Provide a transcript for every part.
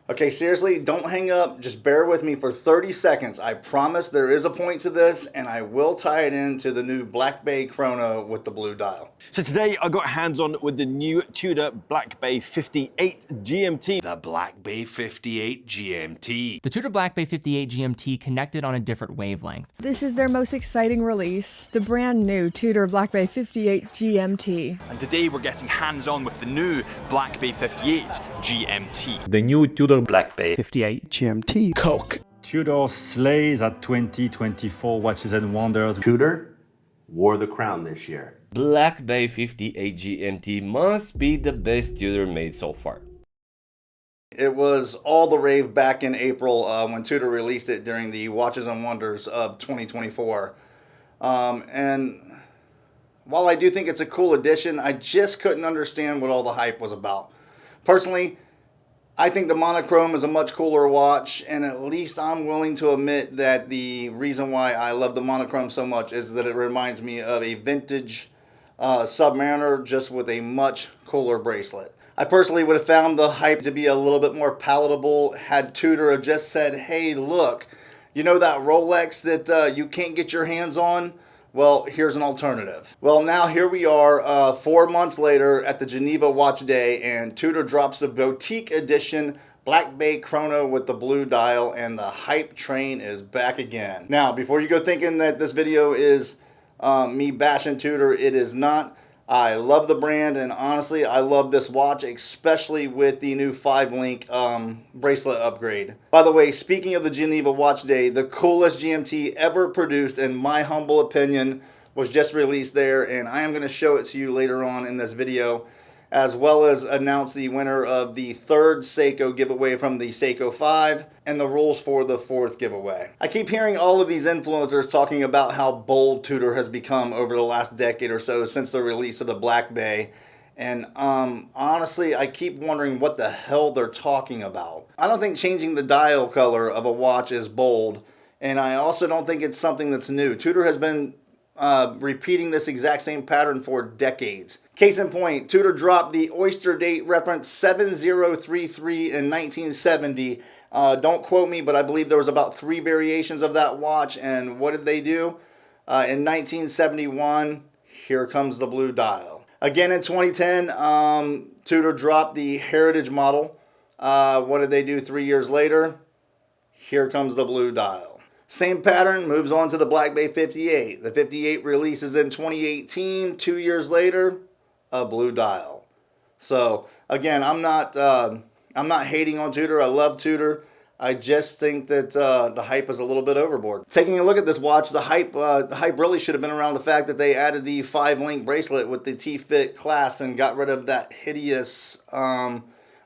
Okay, seriously, don't hang up. Just bear with me for 30 seconds. I promise there is a point to this, and I will tie it into the new Black Bay Chrono with the blue dial. So today I got hands on with the new Tudor Black Bay 58 GMT. The Black Bay 58 GMT. The Tudor Black Bay 58 GMT connected on a different wavelength. This is their most exciting release, the brand new Tudor Black Bay 58 GMT. And today we're getting hands-on with the new Black Bay 58 GMT. The new Tudor Black Bay 58 GMT. Coke. Tudor slays at 2024 Watches and Wonders. Tudor wore the crown this year. Black Bay 58 GMT must be the best Tudor made so far. It was all the rave back in April when Tudor released it during the Watches and Wonders of 2024. And while I do think it's a cool addition, I just couldn't understand what all the hype was about. Personally, I think the monochrome is a much cooler watch, and at least I'm willing to admit that the reason why I love the monochrome so much is that it reminds me of a vintage Submariner, just with a much cooler bracelet. I personally would have found the hype to be a little bit more palatable had Tudor have just said, hey, look, you know that Rolex that you can't get your hands on? Well, here's an alternative. Well, now here we are 4 months later at the Geneva Watch Day, and Tudor drops the boutique edition Black Bay Chrono with the blue dial, and the hype train is back again. Now, before you go thinking that this video is me bashing Tudor, it is not. I love the brand, and honestly, I love this watch, especially with the new 5-link bracelet upgrade. By the way, speaking of the Geneva Watch Day, the coolest GMT ever produced, in my humble opinion, was just released there, and I am going to show it to you later on in this video, as well as announce the winner of the 3rd Seiko giveaway from the Seiko 5 and the rules for the 4th giveaway. I keep hearing all of these influencers talking about how bold Tudor has become over the last decade or so since the release of the Black Bay, and honestly, I keep wondering what the hell they're talking about. I don't think changing the dial color of a watch is bold, and I also don't think it's something that's new. Tudor has been repeating this exact same pattern for decades. Case in point, Tudor dropped the Oyster date reference 7033 in 1970. Don't quote me, but I believe there was about 3 variations of that watch. And what did they do? In 1971, here comes the blue dial. Again in 2010, Tudor dropped the Heritage model. What did they do 3 years later? Here comes the blue dial. Same pattern moves on to the Black Bay 58. The 58 releases in 2018. 2 years later, a blue dial. So again, I'm not hating on Tudor. I love Tudor. I just think that the hype is a little bit overboard. Taking a look at this watch, the hype really should have been around the fact that they added the 5-link bracelet with the T-fit clasp and got rid of that hideous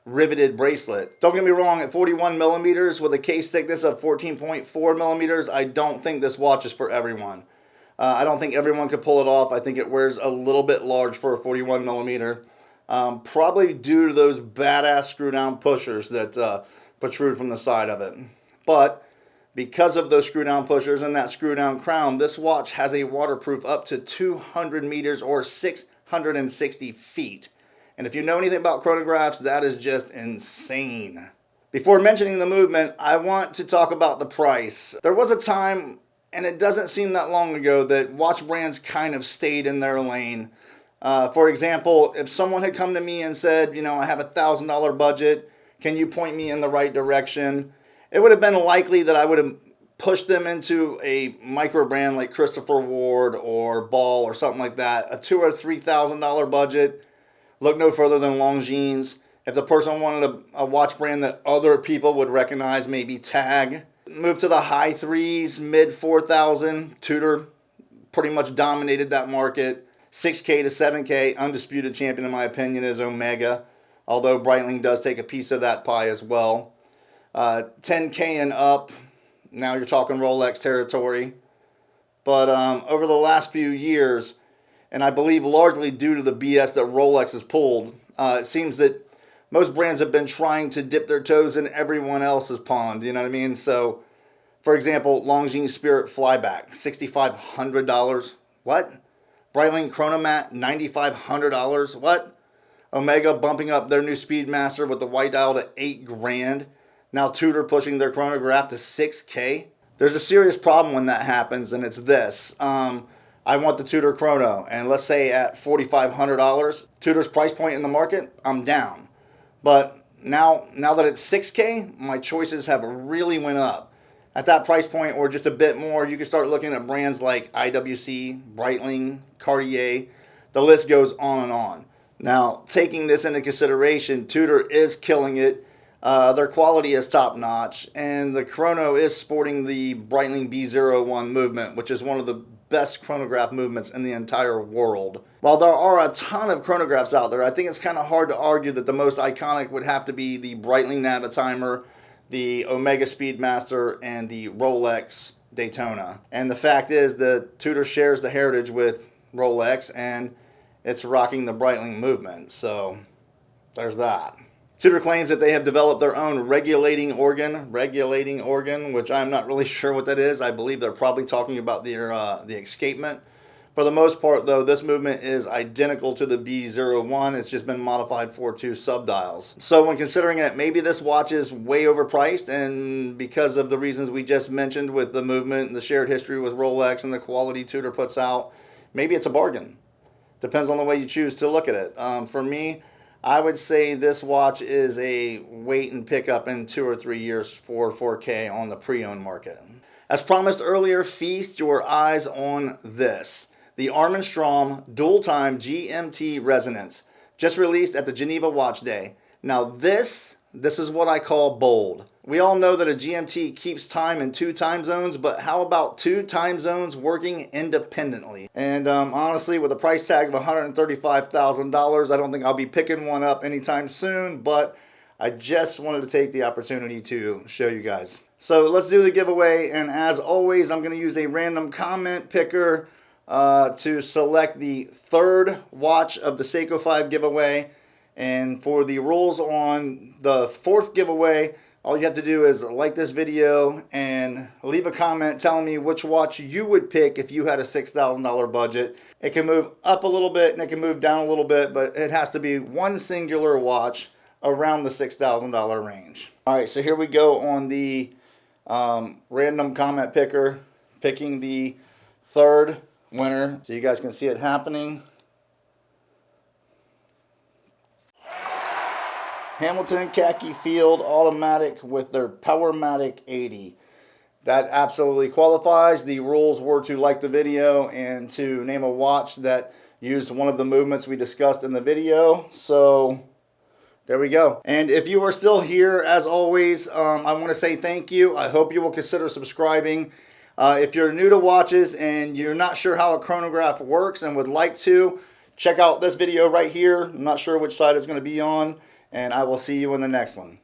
riveted bracelet. Don't get me wrong, at 41 millimeters with a case thickness of 14.4 millimeters, I don't think this watch is for everyone. I don't think everyone could pull it off. I think it wears a little bit large for a 41 millimeter. Probably due to those badass screw down pushers that protrude from the side of it. But because of those screw down pushers and that screw down crown, this watch has a waterproof up to 200 meters or 660 feet. And if you know anything about chronographs, that is just insane. Before mentioning the movement, I want to talk about the price. There was a time, and it doesn't seem that long ago, that watch brands kind of stayed in their lane. For example, if someone had come to me and said, you know, I have a $1,000 budget, can you point me in the right direction? It would have been likely that I would have pushed them into a micro brand like Christopher Ward or Ball or something like that. A $2,000 or $3,000 budget. Look no further than Longines. If the person wanted a watch brand that other people would recognize, maybe Tag. Move to the high 3s, mid 4,000. Tudor pretty much dominated that market. 6K to 7K, undisputed champion in my opinion is Omega. Although Breitling does take a piece of that pie as well. 10K and up, now you're talking Rolex territory. But over the last few years, and I believe largely due to the BS that Rolex has pulled, it seems that most brands have been trying to dip their toes in everyone else's pond, you know what I mean? So, for example, Longines Spirit Flyback, $6,500. What? Breitling Chronomat, $9,500. What? Omega bumping up their new Speedmaster with the white dial to $8,000. Now Tudor pushing their chronograph to 6K. There's a serious problem when that happens, and it's this. I want the Tudor Chrono, and let's say at $4,500, Tudor's price point in the market, I'm down. But now that it's 6K, my choices have really went up. At that price point, or just a bit more, you can start looking at brands like IWC, Breitling, Cartier. The list goes on and on. Now, taking this into consideration, Tudor is killing it. Their quality is top notch, and the Chrono is sporting the Breitling B01 movement, which is one of the best chronograph movements in the entire world. While there are a ton of chronographs out there, I think it's kind of hard to argue that the most iconic would have to be the Breitling Navitimer, the Omega Speedmaster, and the Rolex Daytona. And the fact is that Tudor shares the heritage with Rolex, and it's rocking the Breitling movement. So there's that. Tudor claims that they have developed their own regulating organ, which I'm not really sure what that is. I believe they're probably talking about the escapement. For the most part, though, this movement is identical to the B01. It's just been modified for 2 subdials. So when considering it, maybe this watch is way overpriced, and because of the reasons we just mentioned with the movement and the shared history with Rolex and the quality Tudor puts out, maybe it's a bargain. Depends on the way you choose to look at it. For me, I would say this watch is a wait and pick up in 2 or 3 years for 4K on the pre-owned market. As promised earlier, feast your eyes on this. The Arm & Strom Dual Time GMT Resonance, just released at the Geneva Watch Day. Now this is what I call bold. We all know that a GMT keeps time in 2 time zones, but how about 2 time zones working independently? And honestly, with a price tag of $135,000, I don't think I'll be picking one up anytime soon, but I just wanted to take the opportunity to show you guys. So let's do the giveaway, and as always, I'm going to use a random comment picker to select the 3rd watch of the Seiko 5 giveaway. And for the rules on the 4th giveaway, all you have to do is like this video and leave a comment telling me which watch you would pick if you had a $6,000 budget. It can move up a little bit and it can move down a little bit, but it has to be one singular watch around the $6,000 range. All right, so here we go on the random comment picker, picking the 3rd winner, so you guys can see it happening. Hamilton Khaki Field Automatic with their Powermatic 80. That absolutely qualifies. The rules were to like the video and to name a watch that used one of the movements we discussed in the video. So there we go. And if you are still here, as always, I want to say thank you. I hope you will consider subscribing. If you're new to watches and you're not sure how a chronograph works and would like to, check out this video right here. I'm not sure which side it's going to be on, and I will see you in the next one.